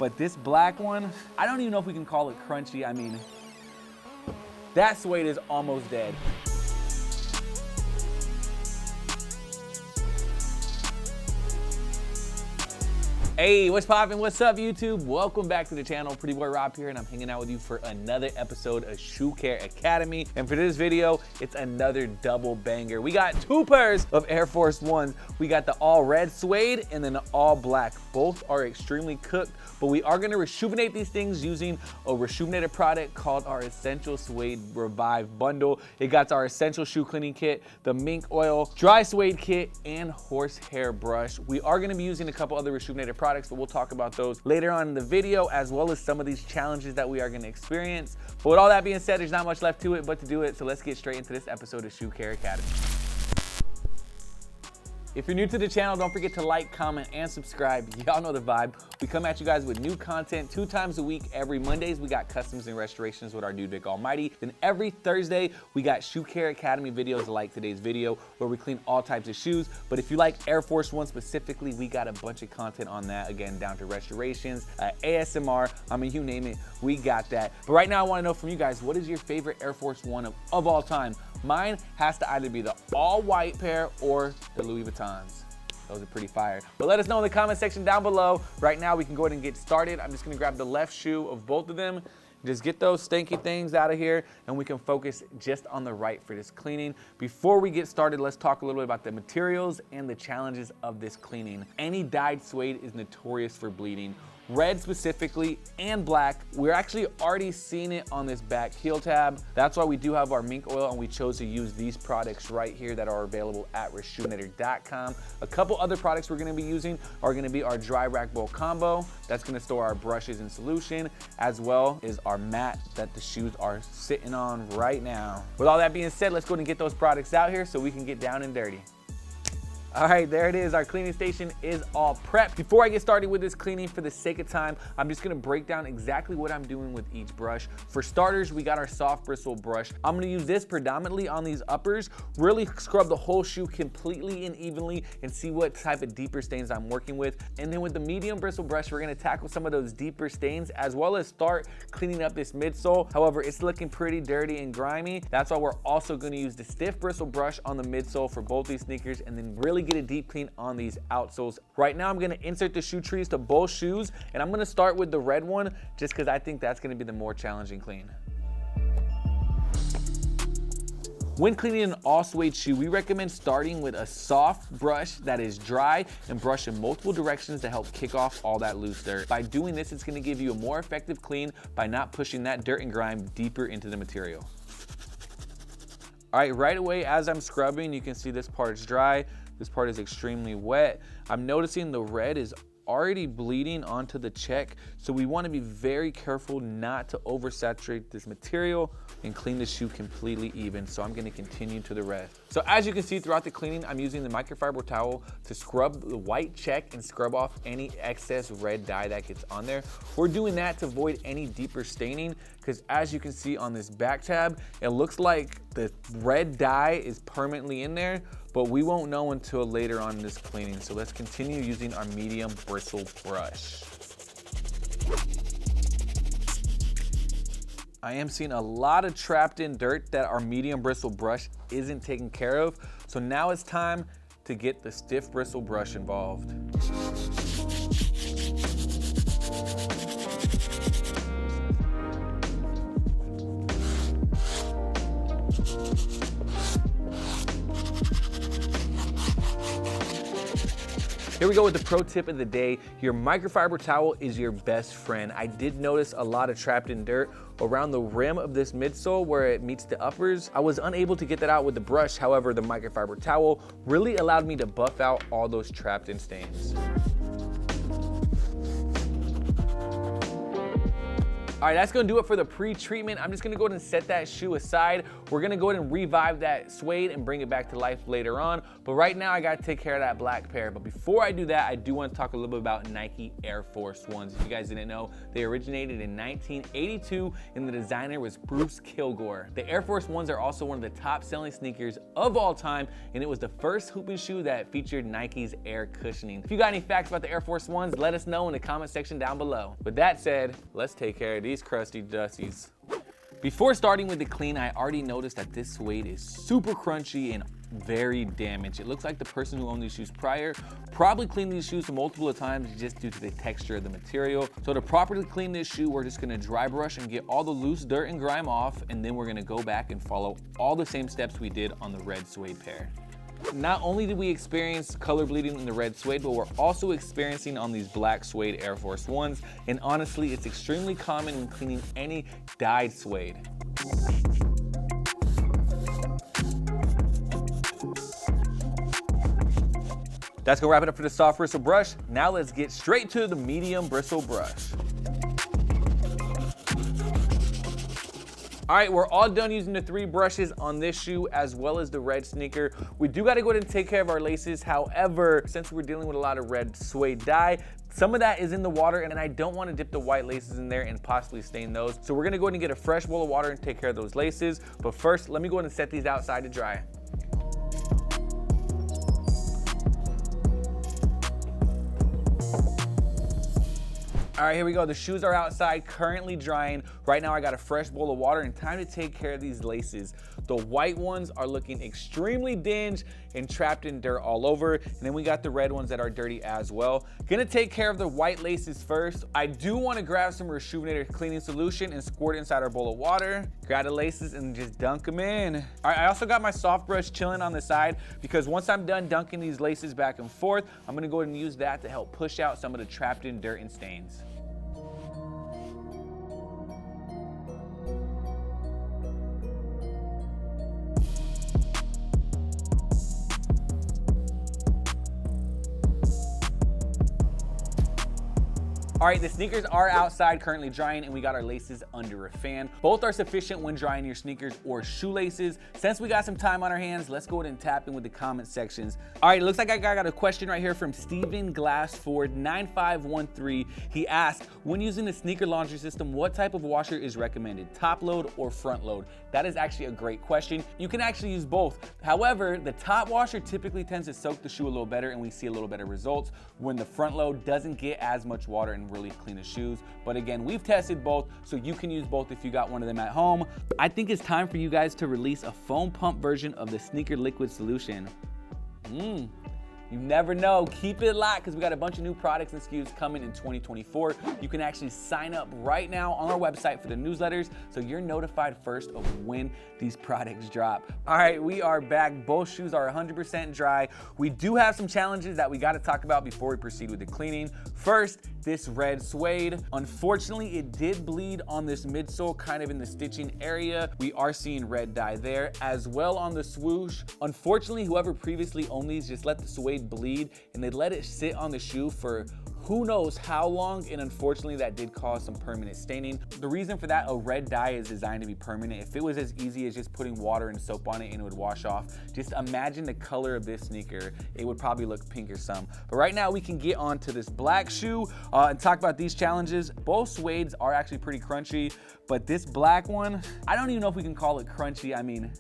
But this black one, I don't even know if we can call it crunchy. I mean, that suede is almost dead. Hey, what's poppin'? What's up, YouTube? Welcome back to the channel. Pretty boy Rob here, and I'm hanging out with you for another episode of Shoe Care Academy. And for this video, it's another double banger. We got two pairs of Air Force Ones. We got the all red suede and then the all black. Both are extremely cooked, but we are gonna rejuvenate these things using a Reshoevn8r product called our Essential Suede Revive Bundle. It got our essential shoe cleaning kit, the mink oil, dry suede kit, and horsehair brush. We are gonna be using a couple other Reshoevn8r products, but we'll talk about those later on in the video, as well as some of these challenges that we are going to experience. But with all that being said, there's not much left to it but to do it, so let's get straight into this episode of Shoe Care Academy. If you're new to the channel, don't forget to like, comment, and subscribe. Y'all know the vibe. We come at you guys with new content 2 times a week. Every Mondays, we got customs and restorations with our dude Vic Almighty. Then every Thursday, we got Shoe Care Academy videos like today's video, where we clean all types of shoes. But if you like Air Force One specifically, we got a bunch of content on that. Again, down to restorations, ASMR, I mean, you name it, we got that. But right now, I want to know from you guys, what is your favorite Air Force One of all time? Mine has to either be the all white pair or the Louis Vuittons. Those are pretty fire. But let us know in the comment section down below. Right now, we can go ahead and get started. I'm just gonna grab the left shoe of both of them, just get those stinky things out of here, and we can focus just on the right for this cleaning. Before we get started, let's talk a little bit about the materials and the challenges of this cleaning. Any dyed suede is notorious for bleeding. Red specifically and black. We're actually already seeing it on this back heel tab. That's why we do have our mink oil, and we chose to use these products right here that are available at Reshoevn8r.com. A couple other products we're gonna be using are gonna be our dry rack bowl combo. That's gonna store our brushes in solution, as well as our mat that the shoes are sitting on right now. With all that being said, let's go ahead and get those products out here so we can get down and dirty. All right, there it is. Our cleaning station is all prepped. Before I get started with this cleaning, for the sake of time, I'm just gonna break down exactly what I'm doing with each brush. For starters, we got our soft bristle brush. I'm gonna use this predominantly on these uppers, really scrub the whole shoe completely and evenly and see what type of deeper stains I'm working with. And then with the medium bristle brush, we're gonna tackle some of those deeper stains, as well as start cleaning up this midsole. However, it's looking pretty dirty and grimy. That's why we're also gonna use the stiff bristle brush on the midsole for both these sneakers, and then really get a deep clean on these outsoles. Right now, I'm gonna insert the shoe trees to both shoes, and I'm gonna start with the red one just because I think that's gonna be the more challenging clean. When cleaning an all suede shoe, we recommend starting with a soft brush that is dry and brush in multiple directions to help kick off all that loose dirt. By doing this, it's gonna give you a more effective clean by not pushing that dirt and grime deeper into the material. All right away as I'm scrubbing, you can see this part is dry. This part is extremely wet. I'm noticing the red is already bleeding onto the check, so we want to be very careful not to oversaturate this material and clean the shoe completely even. So I'm going to continue to the rest. So as you can see throughout the cleaning, I'm using the microfiber towel to scrub the white check and scrub off any excess red dye that gets on there. We're doing that to avoid any deeper staining, because as you can see on this back tab, it looks like the red dye is permanently in there, but we won't know until later on in this cleaning. So let's continue using our medium bristle brush. I am seeing a lot of trapped in dirt that our medium bristle brush isn't taking care of. So now it's time to get the stiff bristle brush involved. Here we go with the pro tip of the day. Your microfiber towel is your best friend. I did notice a lot of trapped in dirt around the rim of this midsole where it meets the uppers. I was unable to get that out with the brush. However, the microfiber towel really allowed me to buff out all those trapped in stains. All right, that's gonna do it for the pre-treatment. I'm just gonna go ahead and set that shoe aside. We're gonna go ahead and revive that suede and bring it back to life later on. But right now I gotta take care of that black pair. But before I do that, I do wanna talk a little bit about Nike Air Force Ones. If you guys didn't know, they originated in 1982 and the designer was Bruce Kilgore. The Air Force Ones are also one of the top selling sneakers of all time, and it was the first hooping shoe that featured Nike's air cushioning. If you got any facts about the Air Force Ones, let us know in the comment section down below. With that said, let's take care of these crusty dusties. Before starting with the clean, I already noticed that this suede is super crunchy and very damaged. It looks like the person who owned these shoes prior probably cleaned these shoes multiple times just due to the texture of the material. So to properly clean this shoe, we're just gonna dry brush and get all the loose dirt and grime off, and then we're gonna go back and follow all the same steps we did on the red suede pair. Not only did we experience color bleeding in the red suede, but we're also experiencing on these black suede Air Force Ones. And honestly, it's extremely common when cleaning any dyed suede. That's gonna wrap it up for the soft bristle brush. Now let's get straight to the medium bristle brush. All right, we're all done using the 3 brushes on this shoe as well as the red sneaker. We do gotta go ahead and take care of our laces. However, since we're dealing with a lot of red suede dye, some of that is in the water and I don't wanna dip the white laces in there and possibly stain those. So we're gonna go ahead and get a fresh bowl of water and take care of those laces. But first, let me go ahead and set these outside to dry. All right, here we go. The shoes are outside, currently drying. Right now I got a fresh bowl of water and time to take care of these laces. The white ones are looking extremely dinged and trapped in dirt all over. And then we got the red ones that are dirty as well. Gonna take care of the white laces first. I do wanna grab some Reshoevn8r cleaning solution and squirt it inside our bowl of water. Grab the laces and just dunk them in. All right, I also got my soft brush chilling on the side because once I'm done dunking these laces back and forth, I'm gonna go ahead and use that to help push out some of the trapped in dirt and stains. All right, the sneakers are outside currently drying and we got our laces under a fan. Both are sufficient when drying your sneakers or shoelaces. Since we got some time on our hands, let's go ahead and tap in with the comment sections. All right, it looks like I got a question right here from Stephen Glassford 9513. He asked, when using the sneaker laundry system, what type of washer is recommended, top load or front load? That is actually a great question. You can actually use both. However, the top washer typically tends to soak the shoe a little better and we see a little better results when the front load doesn't get as much water and really clean the shoes. But again, we've tested both, so you can use both if you got one of them at home. I think it's time for you guys to release a foam pump version of the sneaker liquid solution. You never know. Keep it locked because we got a bunch of new products and SKUs coming in 2024. You can actually sign up right now on our website for the newsletters so you're notified first of when these products drop. All right, we are back. Both shoes are 100% dry. We do have some challenges that we got to talk about before we proceed with the cleaning. First, this red suede. Unfortunately, it did bleed on this midsole, kind of in the stitching area. We are seeing red dye there, as well on the swoosh. Unfortunately, whoever previously owned these just let the suede bleed and they let it sit on the shoe for who knows how long, and unfortunately that did cause some permanent staining. The reason for that, a red dye is designed to be permanent. If it was as easy as just putting water and soap on it and it would wash off, just imagine the color of this sneaker. It would probably look pink or some. But right now we can get on to this black shoe and talk about these challenges. Both suedes are actually pretty crunchy, but this black one, I don't even know if we can call it crunchy. I mean,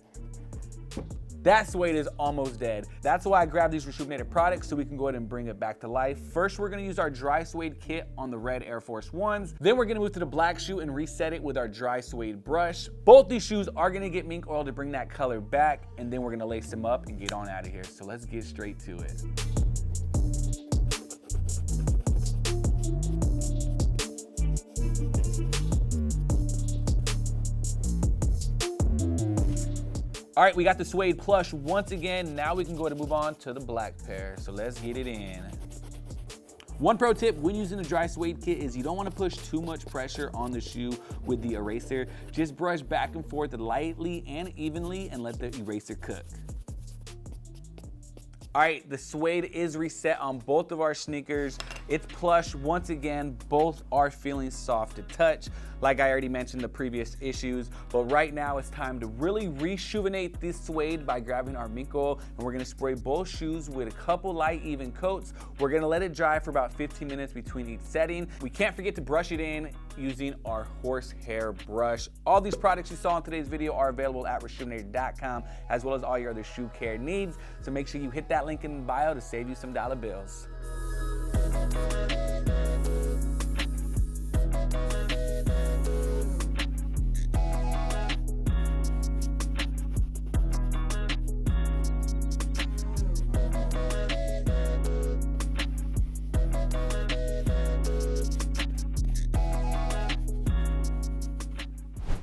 that suede is almost dead. That's why I grabbed these Reshoevn8r products so we can go ahead and bring it back to life. First, we're gonna use our dry suede kit on the red Air Force Ones. Then we're gonna move to the black shoe and reset it with our dry suede brush. Both these shoes are gonna get mink oil to bring that color back, and then we're gonna lace them up and get on out of here. So let's get straight to it. All right, we got the suede plush once again. Now we can go ahead and move on to the black pair. So let's get it in. One pro tip when using the dry suede kit is you don't want to push too much pressure on the shoe with the eraser. Just brush back and forth lightly and evenly and let the eraser cook. All right, the suede is reset on both of our sneakers. It's plush. Once again, both are feeling soft to touch, like I already mentioned in the previous issues. But right now it's time to really rejuvenate this suede by grabbing our mink oil, and we're gonna spray both shoes with a couple light even coats. We're gonna let it dry for about 15 minutes between each setting. We can't forget to brush it in using our horsehair brush. All these products you saw in today's video are available at Reshoevn8r.com, as well as all your other shoe care needs. So make sure you hit that link in the bio to save you some dollar bills.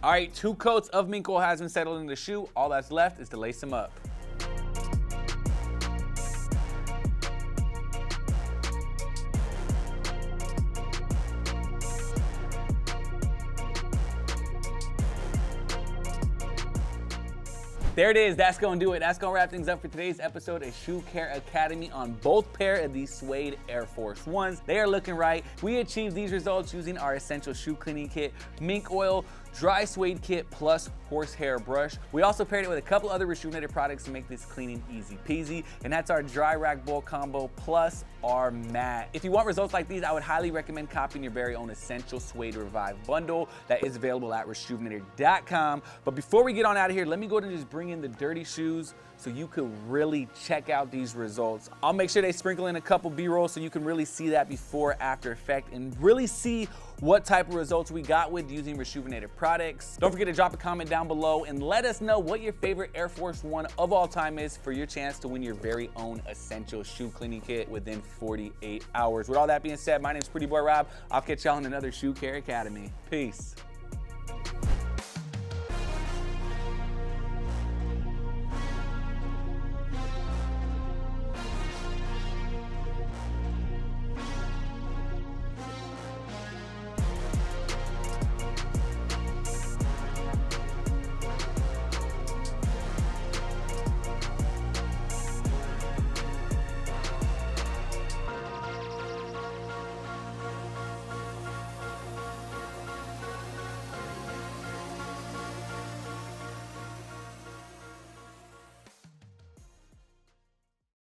All right, 2 coats of mink oil has been settled in the shoe. All that's left is to lace them up. There it is. That's gonna do it. That's gonna wrap things up for today's episode of Shoe Care Academy on both pair of these Suede Air Force 1s. They are looking right. We achieved these results using our essential shoe cleaning kit, mink oil, dry suede kit, plus horsehair brush. We also paired it with a couple other Reshoevn8r products to make this cleaning easy peasy, and that's our dry rack bowl combo plus our mat. If you want results like these, I would highly recommend copying your very own essential Suede Revive bundle that is available at Reshoevn8r.com. But before we get on out of here, let me go ahead and just bring in the dirty shoes so you could really check out these results. I'll make sure they sprinkle in a couple B-rolls so you can really see that before after effect and really see what type of results we got with using Reshoevn8r products. Don't forget to drop a comment down below and let us know what your favorite Air Force 1 of all time is for your chance to win your very own essential shoe cleaning kit within 48 hours. With all that being said, my name's Pretty Boy Rob. I'll catch y'all in another Shoe Care Academy. Peace.